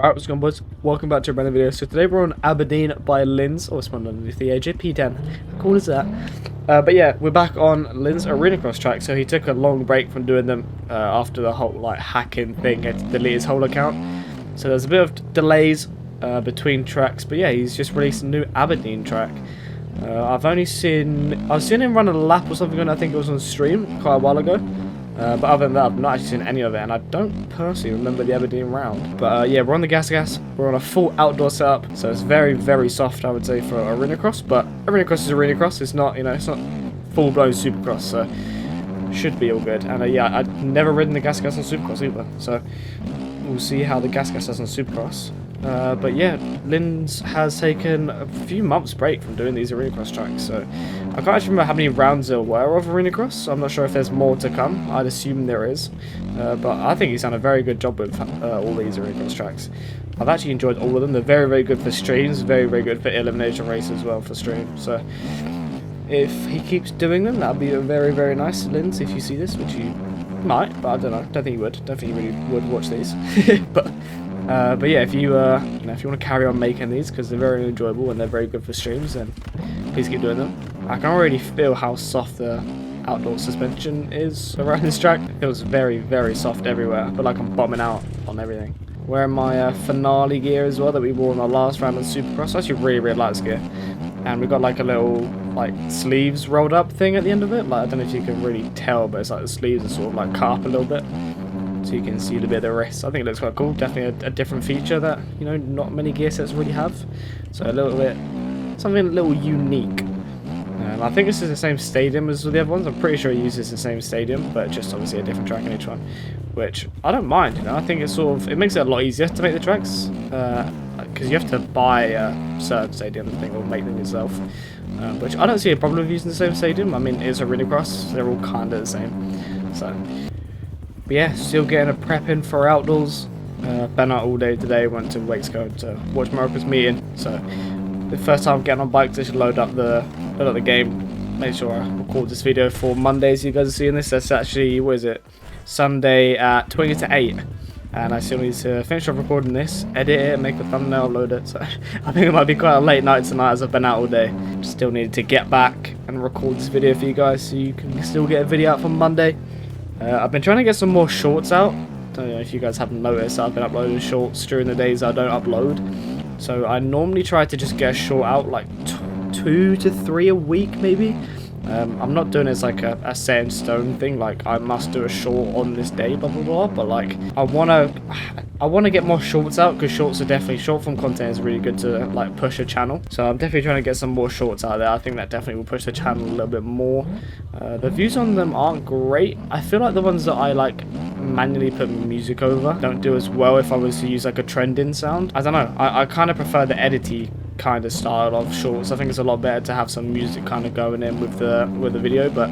Alright, what's going on, boys? Welcome back to a brand new video. So today we're on Aberdeen by Lynds. Oh, it's one underneath the AJP10. How cool is that? But yeah, we're back on Lynds arenacross track. So he took a long break from doing them after the whole like hacking thing. He had to delete his whole account. So there's a bit of delays between tracks. But yeah, he's just released a new Aberdeen track. I've seen him run a lap or something. I think it was on stream quite a while ago. But other than that, I've not actually seen any of it, and I don't personally remember the Aberdeen round. But yeah, we're on the gas. We're on a full outdoor setup, so it's very, very soft, I would say, for arenacross. But arenacross is arenacross. It's not, it's not full-blown supercross, so should be all good. And yeah, I've never ridden the gas on supercross either, so we'll see how the gas does on supercross. But yeah, Lynds has taken a few months break from doing these arenacross tracks, so I can't actually remember how many rounds there were of arenacross, so I'm not sure if there's more to come. I'd assume there is, but I think he's done a very good job with all these aranacross tracks. I've actually enjoyed all of them. They're very, very good for streams, very, very good for elimination races as well for stream, so if he keeps doing them, that'll be a very, very nice. Lynds, if you see this, which you might, but I don't know, don't think you would, don't think you really would watch these, but yeah, if you if you want to carry on making these because they're very enjoyable and they're very good for streams, then please keep doing them. I can already feel how soft the outdoor suspension is around this track. It feels very, very soft everywhere. I feel like I'm bombing out on everything. Wearing my finale gear as well that we wore in our last round of Supercross. I actually really, really like this gear. And we've got like a little like sleeves rolled up thing at the end of it. Like I don't know if you can really tell, but it's like the sleeves are sort of like cut up a little bit, so you can see a bit of the wrist. I think it looks quite cool. Definitely a different feature that not many gear sets really have. So a little bit something a little unique. I think this is the same stadium as the other ones. I'm pretty sure it uses the same stadium, but just obviously a different track in each one, which I don't mind. I think it's it makes it a lot easier to make the tracks because you have to buy a certain stadium thing or make them yourself. Which I don't see a problem with using the same stadium. I mean, it's arenacross, so they're all kind of the same. So. But yeah, still getting a prep in for outdoors. Been out all day today, went to Wakesco to watch Marcus meeting. So the first time getting on bikes, I should load up the game. Make sure I record this video for Monday so you guys are seeing this. That's actually, what is it? Sunday at 20 to 8. And I still need to finish off recording this, edit it, make a thumbnail, load it. So I think it might be quite a late night tonight as I've been out all day. Still needed to get back and record this video for you guys so you can still get a video out for Monday. I've been trying to get some more shorts out. Don't know if you guys haven't noticed, I've been uploading shorts during the days I don't upload. So I normally try to just get a short out like 2 to 3 a week maybe. I'm not doing it as like a set in stone thing, like I must do a short on this day, blah blah blah, but like I wanna get more shorts out because short form content is really good to like push a channel. So I'm definitely trying to get some more shorts out there. I think that definitely will push the channel a little bit more. The views on them aren't great. I feel like the ones that I like manually put music over don't do as well if I was to use like a trending sound. I don't know, I kind of prefer the edity kind of style of shorts. I think it's a lot better to have some music kind of going in with the video, but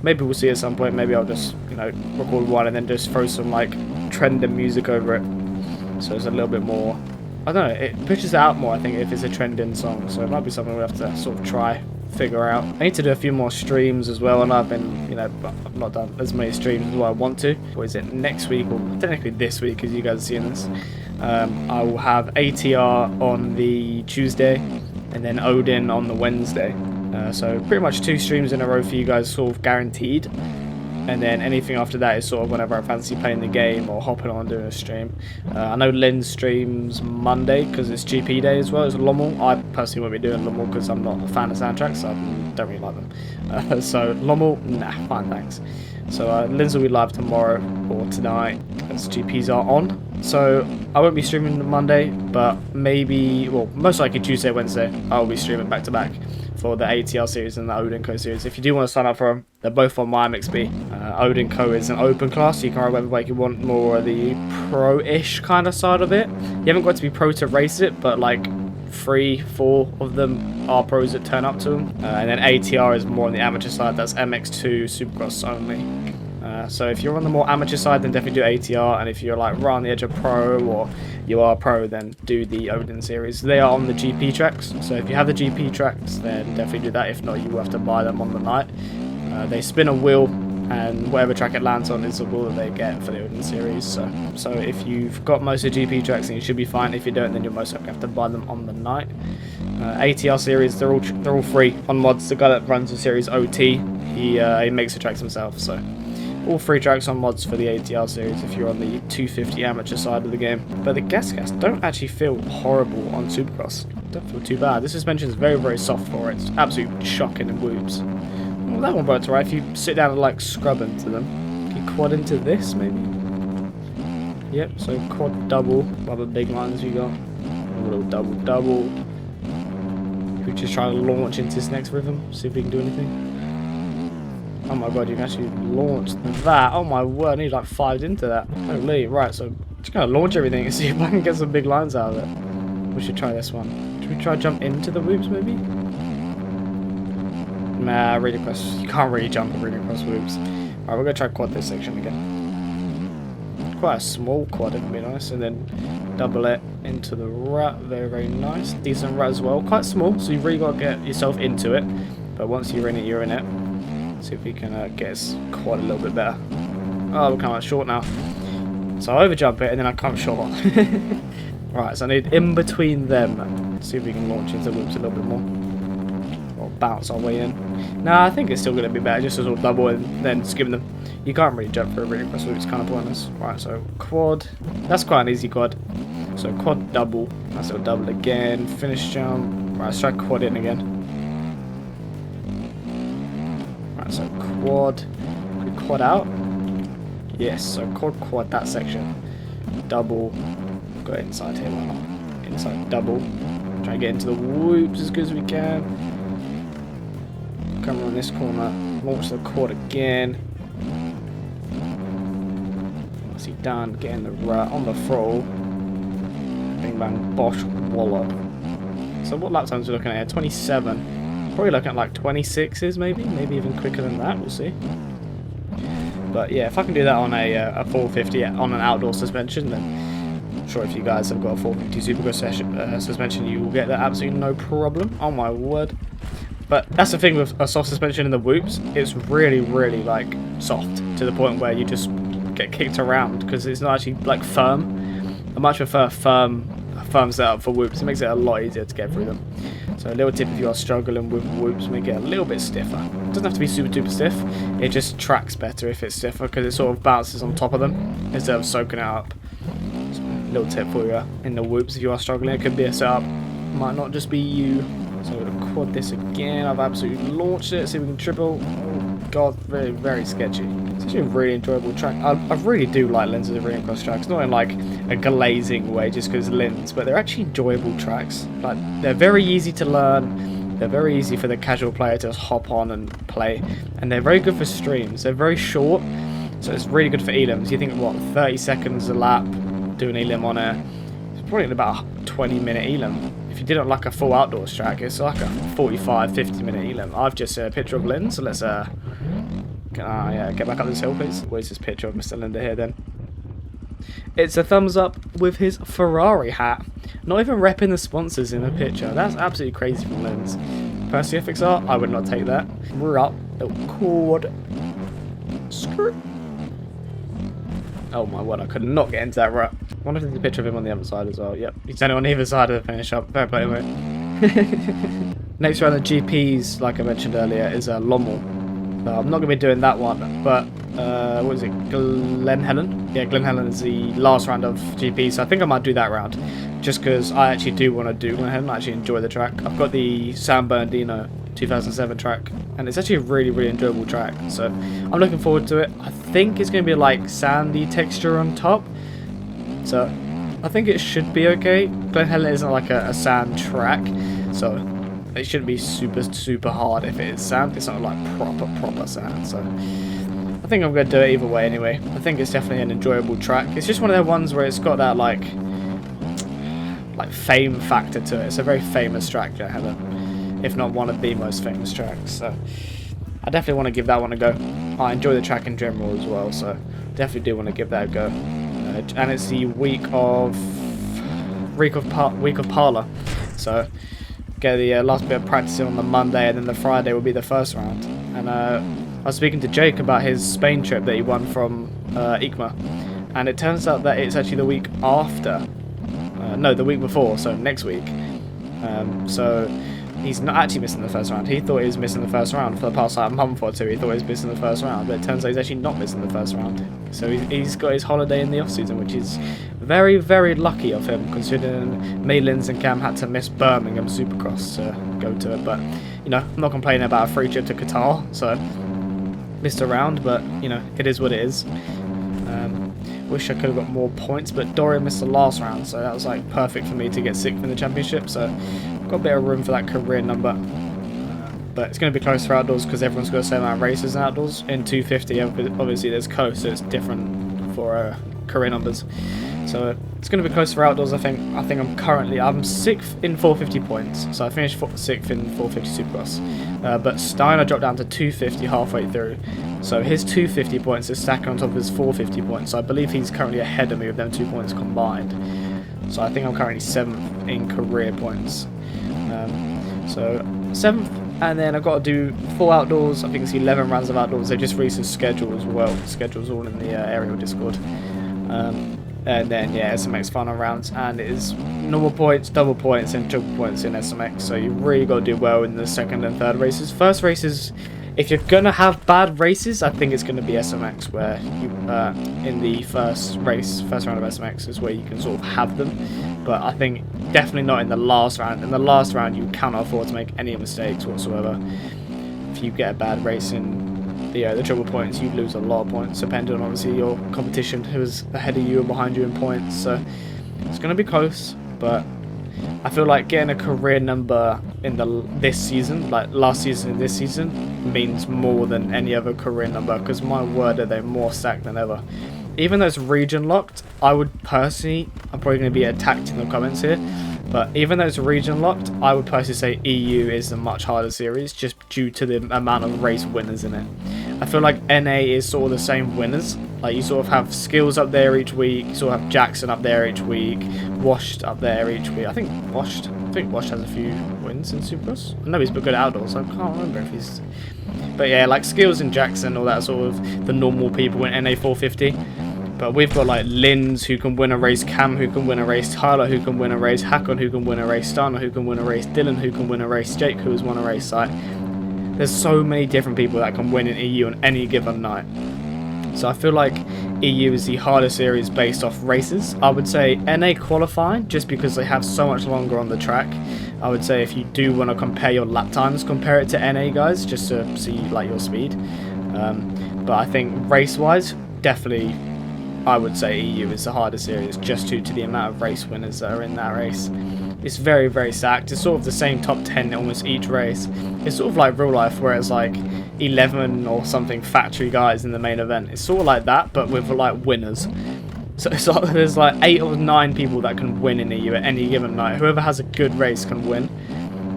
maybe we'll see at some point. Maybe I'll just record one and then just throw some like trending music over it, so it's a little bit more, I don't know, it pushes it out more I think if it's a trending song. So it might be something we'll have to sort of figure out. I need to do a few more streams as well, and I've been I've not done as many streams as I want to. What is it, next week, or technically this week as you guys are seeing this? I will have ATR on the Tuesday and then Odin on the Wednesday. So pretty much 2 streams in a row for you guys, sort of guaranteed. And then anything after that is sort of whenever I fancy playing the game or hopping on and doing a stream. I know Lynn streams Monday because it's GP day as well as Lommel. I personally won't be doing Lommel because I'm not a fan of soundtracks, so I don't really like them. So Lommel, nah, fine, thanks. So Lynn's will be live tomorrow or tonight as GPs are on. So I won't be streaming Monday, but maybe, well, most likely Tuesday, Wednesday, I'll be streaming back to back for the ATL series and the Odin Co series. If you do want to sign up for them, they're both on my MXB. Odin Co is an open class, so you can ride whatever bike you want, more of the pro-ish kind of side of it. You haven't got to be pro to race it, but like 3-4 of them are pros that turn up to them. And then ATR is more on the amateur side, that's MX2 Supercross only. So if you're on the more amateur side, then definitely do ATR, and if you're like right on the edge of pro or you are pro, then do the Odin series. They are on the GP tracks, so if you have the GP tracks, then definitely do that. If not, you will have to buy them on the night. They spin a wheel and whatever track it lands on is all that they get for the Odin series. So if you've got most of the GP tracks, then you should be fine. If you don't, then you'll most likely have to buy them on the night. ATR series, they're all free on mods. The guy that runs the series, OT, he makes the tracks himself. So all free tracks on mods for the ATR series if you're on the 250 amateur side of the game. But the gas don't actually feel horrible on Supercross. Don't feel too bad. This suspension is very, very soft for it. It's absolutely shocking and whoops. Well, that one works right if you sit down and like scrub into them. Can you quad into this maybe? Yep, so quad double, other big lines you got. A little double double. We just try to launch into this next rhythm, see if we can do anything. Oh my god, you can actually launch that. Oh my word, I need like 5 into that. Holy, right, so just gonna launch everything and see if I can get some big lines out of it. We should try this one. Should we try jump into the whoops maybe? Nah, really across. You can't really jump really across whoops. Alright, we're gonna try quad this section again. Quite a small quad, if I'm being honest, and then double it into the rut. Very, very nice. Decent rut as well. Quite small, so you've really got to get yourself into it. But once you're in it, you're in it. See if we can get his quad a little bit better. Oh, we're coming out short now. So I overjump it and then I come short. Right, so I need in between them. See if we can launch into the whoops a little bit more. Or bounce our way in. Nah, I think it's still going to be better just as we'll double and then skim them. You can't really jump for a really across whoops, kind of pointless. Right, so quad. That's quite an easy quad. So quad double. That's a double again. Finish jump. Right, let's try quad in again. So quad, can we quad out? Yes, so quad that section. Double, go inside here, why not? Inside double, try and get into the whoops as good as we can. Come around this corner, launch the quad again. What's he done? Get in the rut, on the throttle. Bing bang, bosh, wallop. So what lap times are we looking at here? 27. Probably looking at like 26s maybe even quicker than that, we'll see. But yeah, if I can do that on a 450 on an outdoor suspension, then I'm sure if you guys have got a 450 Supercross suspension, you will get that absolutely no problem. Oh my word. But that's the thing with a soft suspension in the whoops, it's really, really like soft to the point where you just get kicked around because it's not actually like firm. I much prefer a firm setup for whoops. It makes it a lot easier to get through them. So a little tip if you are struggling with whoops, make it a little bit stiffer. It doesn't have to be super duper stiff, it just tracks better if it's stiffer because it sort of bounces on top of them instead of soaking it up. So a little tip for you in the whoops if you are struggling, it could be a setup, might not just be you. So I'm going to quad this again. I've absolutely launched it, see if we can triple. Oh god, very, very sketchy. It's actually a really enjoyable track. I really do like Lynds' arenacross tracks, not in like a glazing way just because Lynds, but they're actually enjoyable tracks. Like, they're very easy to learn, they're very easy for the casual player to just hop on and play, and they're very good for streams. They're very short, so it's really good for elims. You think, what, 30 seconds a lap, do an elim on it, it's probably about a 20-minute elim. If you did it like a full outdoors track, it's like a 45-50 minute elim. I've just a picture of Lynds, so let's yeah, get back up this hill please. Where's this picture of Mr. Linder here then? It's a thumbs up with his Ferrari hat. Not even repping the sponsors in the picture. That's absolutely crazy from Lynds. Percy FXR, I would not take that. We're up. Little quad. Screw. Oh my word, I could not get into that rut. I wonder if there's a picture of him on the other side as well. Yep, he's only on either side of the finish up. Fair play, mate. Next round of GPs, like I mentioned earlier, is Lommel. I'm not going to be doing that one, but what is it? Glen Helen? Yeah, Glen Helen is the last round of GP, so I think I might do that round. Just because I actually do want to do Glen Helen. I actually enjoy the track. I've got the San Bernardino 2007 track, and it's actually a really, really enjoyable track. So I'm looking forward to it. I think it's going to be like sandy texture on top. So I think it should be okay. Glen Helen isn't like a sand track, so it shouldn't be super hard if it is sand. It's not like proper sand. So I think I'm going to do it either way anyway. I think it's definitely an enjoyable track. It's just one of the ones where it's got that like fame factor to it. It's a very famous track, Glen Helen, if not one of the most famous tracks. So I definitely want to give that one a go. I enjoy the track in general as well, so definitely do want to give that a go. And it's the week of Parlour, so get the last bit of practicing on the Monday, and then the Friday will be the first round. And I was speaking to Jake about his Spain trip that he won from ICMA, and it turns out that it's actually the week after. No, the week before, so next week. So he's not actually missing the first round. He thought he was missing the first round for the past like month or two. He thought he was missing the first round, but it turns out he's actually not missing the first round. So he's got his holiday in the off season, which is very, very lucky of him, considering me, Lynds and Cam had to miss Birmingham Supercross to go to it. But you know, I'm not complaining about a free trip to Qatar, so missed a round, but you know, it is what it is. Wish I could have got more points, but Dorian missed the last round, so that was like perfect for me to get 6th in the championship. So got a bit of room for that career number, but it's going to be close for outdoors because everyone's got the same amount of races in outdoors. In 250, obviously there's coast, so it's different for career numbers. So it's going to be close for outdoors. I think I'm 6th in 450 points, so I finished 6th in 450 Supercross. But Steiner dropped down to 250 halfway through, so his 250 points is stacking on top of his 450 points. So I believe he's currently ahead of me with them 2 points combined. So I think I'm currently 7th in career points. So 7th, and then I've got to do full outdoors. I think it's 11 rounds of outdoors. They just released a schedule as well. The schedule's all in the aerial Discord. And then yeah, SMX final rounds, and it is normal points, double points, and triple points in SMX. So you really got to do well in the second and third races. First races, if you're gonna have bad races, I think it's gonna be SMX, where you in the first round of SMX is where you can sort of have them. But I think definitely not in the last round. In the last round, you cannot afford to make any mistakes whatsoever. If you get a bad race in the triple points, you lose a lot of points, depending on obviously your competition, who's ahead of you and behind you in points. So it's going to be close, but I feel like getting a career number in this season, like last season and this season, means more than any other career number, because my word, are they more stacked than ever. Even though it's region locked, I would personally, I'm probably going to be attacked in the comments here, but even though it's region locked, I would personally say EU is a much harder series, just due to the amount of race winners in it. I feel like NA is sort of the same winners. Like, you sort of have Skills up there each week, you sort of have Jackson up there each week, Washed up there each week. I think Washed has a few wins in Supercross. I know he's been good at outdoors, so I can't remember if he's... But yeah, like Skills and Jackson, all that sort of the normal people in NA 450. But we've got like Lynds, who can win a race, Cam, who can win a race, Tyler, who can win a race, Hakon, who can win a race, Steiner, who can win a race, Dylan, who can win a race, Jake, who has won a race. Like, there's so many different people that can win in EU on any given night. So I feel like EU is the harder series based off races. I would say NA qualifying, just because they have so much longer on the track. I would say if you do want to compare your lap times, compare it to NA guys, just to see like your speed. But I think race-wise, definitely, I would say EU is the harder series, just due to the amount of race winners that are in that race. It's very, very stacked. It's sort of the same top 10 almost each race. It's sort of like real life, where it's like 11 or something factory guys in the main event. It's sort of like that, but with like winners. So it's like, there's like 8 or 9 people that can win in EU at any given night. Whoever has a good race can win.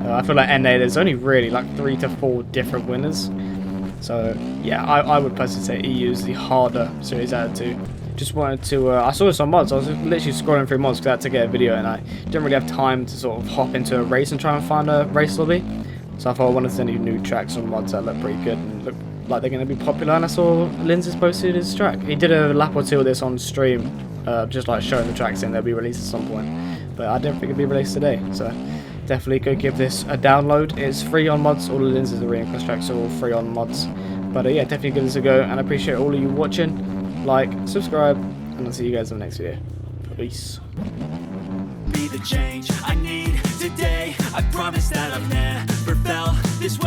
I feel like NA, there's only really like 3 to 4 different winners. So yeah, I would personally say EU is the harder series out of 2. Just wanted to, I saw some mods. I was literally scrolling through mods because I had to get a video, and I didn't really have time to sort of hop into a race and try and find a race lobby. So I thought I wanted to send you new tracks and mods that look pretty good and look like they're going to be popular. And I saw Lynds has posted his track. He did a lap or two of this on stream, just like showing the tracks, and they'll be released at some point. But I didn't think it'd be released today, so definitely go give this a download. It's free on mods. All the Lynds' arenacross tracks are all free on mods. But yeah, definitely give this a go, and I appreciate all of you watching. Like, subscribe, and I'll see you guys in the next video. Peace. Be the change I need today. I promise that I've never felt this way.